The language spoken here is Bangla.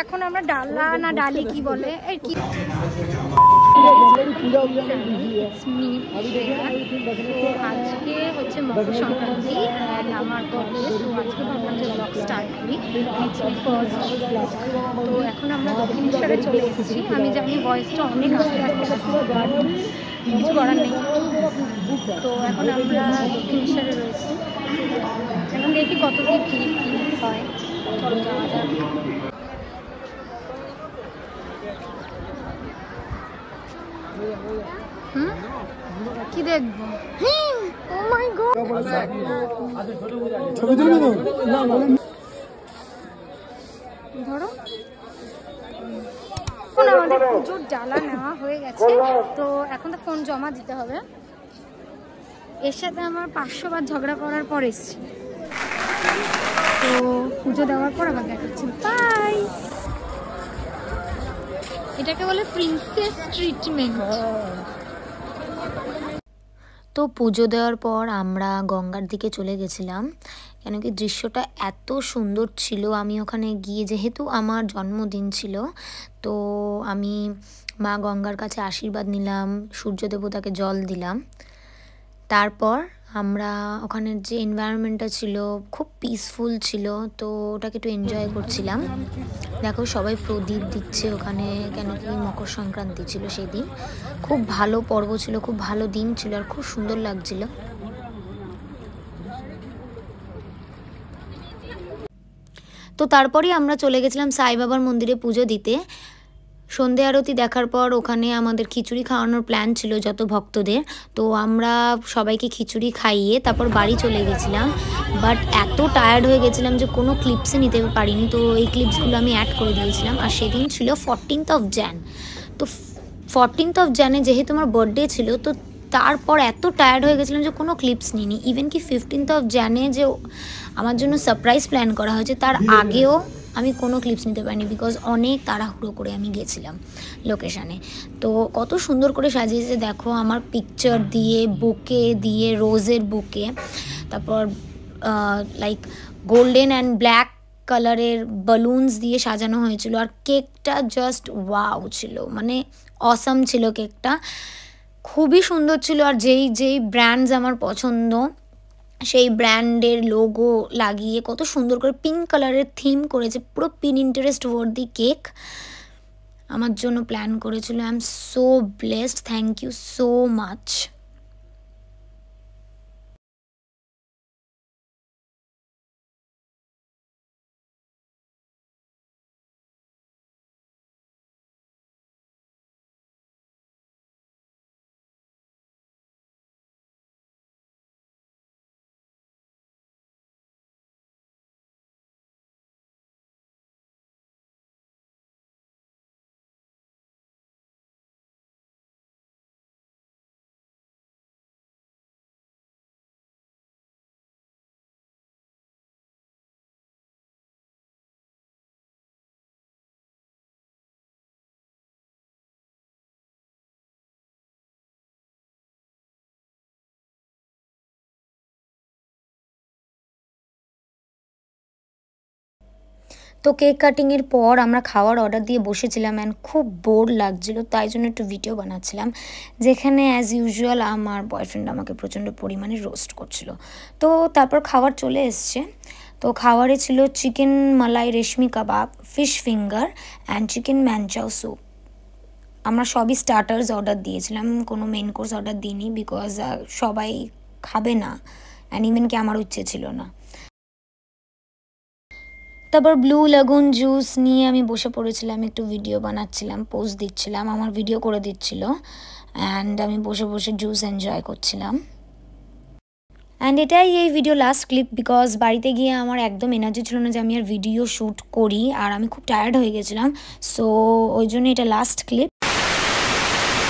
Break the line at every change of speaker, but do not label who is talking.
এখন আমরা ডালা না ডালি কি বলে এই কি আজকে হচ্ছে মকর সংক্রান্তি আমার কলেজ, তো আজকে ভাবলাম যে ব্লগ স্টার্ট করি। ফার্স্ট তো এখন আমরা দক্ষিণেশ্বরে চলে এসেছি। আমি জানি ভয়েসটা অনেক আস্তে আস্তে বাট কিছু করার নেই। তো এখন আমরা দক্ষিণেশ্বরে রয়েছি, এখন দেখি কত কি ভিড় কী হয়। চলো যাওয়া যাক। কি দেখবো? ও মাই গড, ছবি তুলবি তো? না না ধরো। এখন আমাদের পুজোর ডালা নেওয়া হয়ে গেছে, তো এখন তো ফোন জমা দিতে হবে। এর সাথে আমার 500 বার ঝগড়া করার পর এসছি, তো পুজো দেওয়ার পর আবার দেখাচ্ছি। বাই। এটাকে বলে প্রিন্সেস ট্রিটমেন্ট।
তো পুজো দেওয়ার পর আমরা গঙ্গার দিকে চলে গেছিলাম, কেন কি দৃশ্যটা এত সুন্দর ছিল। আমি ওখানে গিয়ে, যেহেতু আমার জন্মদিন ছিল, তো আমি মা গঙ্গার কাছে আশীর্বাদ নিলাম, সূর্য দেবতাকে জল দিলাম। তারপর আমরা ওখানের যে এনভায়রনমেন্টটা ছিল খুব পিসফুল ছিল, তো ওটাকে একটু এনজয় করছিলাম। দেখো সবাই প্রদীপ দিচ্ছে ওখানে, কেন কি মকর সংক্রান্তি ছিল সেদিন। খুব ভালো পর্ব ছিল, খুব ভালো দিন ছিল, আর খুব সুন্দর লাগছিল। তো তারপরে আমরা চলে গেছিলাম সাই বাবার মন্দিরে পুজো দিতে। সন্ধে আরতি দেখার পর ওখানে আমাদের খিচুড়ি খাওয়ানোর প্ল্যান ছিল যত ভক্তদের, তো আমরা সবাইকে খিচুড়ি খাইয়ে তারপর বাড়ি চলে গেছিলাম। বাট এত টায়ার্ড হয়ে গেছিলাম যে কোনো ক্লিপসে নিতে পারিনি, তো এই ক্লিপসগুলো আমি অ্যাড করে দিয়েছিলাম। আর সেদিন ছিল 14th jan, তো 14th Jan যেহেতু আমার বার্থডে ছিল, তো তারপর এত টায়ার্ড হয়ে গেছিলাম যে কোনো ক্লিপস নিইনি। ইভেন কি 15th Jan যে আমার জন্য সারপ্রাইজ প্ল্যান করা হয়েছে, তার আগেও আমি কোনো ক্লিপস নিতে পারিনি, বিকজ অনেক তাড়াহুড়ো করে আমি গেছিলাম লোকেশানে। তো কত সুন্দর করে সাজিয়েছে দেখো, আমার পিকচার দিয়ে, বুকে দিয়ে, রোজের বুকে, তারপর লাইক গোল্ডেন অ্যান্ড ব্ল্যাক কালারের বালুনস দিয়ে সাজানো হয়েছিল। আর কেকটা জাস্ট ওয়াও ছিল, মানে অসাম ছিল কেকটা, খুবই সুন্দর ছিল। আর যেই ব্র্যান্ডস আমার পছন্দ সেই ব্র্যান্ডের লোগো লাগিয়ে কত সুন্দর করে পিঙ্ক কালারের থিম করেছে, পুরো পিনিন্টারেস্ট ওয়ার্দি কেক আমার জন্য প্ল্যান করেছিল। I am so blessed, thank you so much. তো কেক কাটিংয়ের পর আমরা খাওয়ার অর্ডার দিয়ে বসেছিলাম, অ্যান্ড খুব বোর লাগছিলো, তাই জন্য একটু ভিডিও বানাচ্ছিলাম, যেখানে অ্যাজ ইউজুয়াল আমার বয়ফ্রেন্ড আমাকে প্রচণ্ড পরিমাণে রোস্ট করছিল। তো তারপর খাবার চলে এসছে। তো খাবারে ছিল chicken malai reshmi kebab, fish finger and chicken manchow soup. আমরা সবই স্টার্টার্স অর্ডার দিয়েছিলাম, কোনো মেন কোর্স অর্ডার দিইনি, বিকজ সবাই খাবে না, অ্যান্ড ইভেন কি আমার ইচ্ছে ছিল না। তারপর ব্লু লাগুন জুস নিয়ে আমি বসে পড়েছিলাম, একটু ভিডিও বানাচ্ছিলাম, পোস্ট দিচ্ছিলাম, আমার ভিডিও করে দিচ্ছিল, অ্যান্ড আমি বসে বসে জুস এনজয় করছিলাম। অ্যান্ড এটাই এই ভিডিও লাস্ট ক্লিপ, বিকজ বাড়িতে গিয়ে আমার একদম এনার্জি ছিল না যে আমি আর ভিডিও শ্যুট করি, আর আমি খুব টায়ার্ড হয়ে গেছিলাম, সো ওই জন্য এটা লাস্ট ক্লিপ।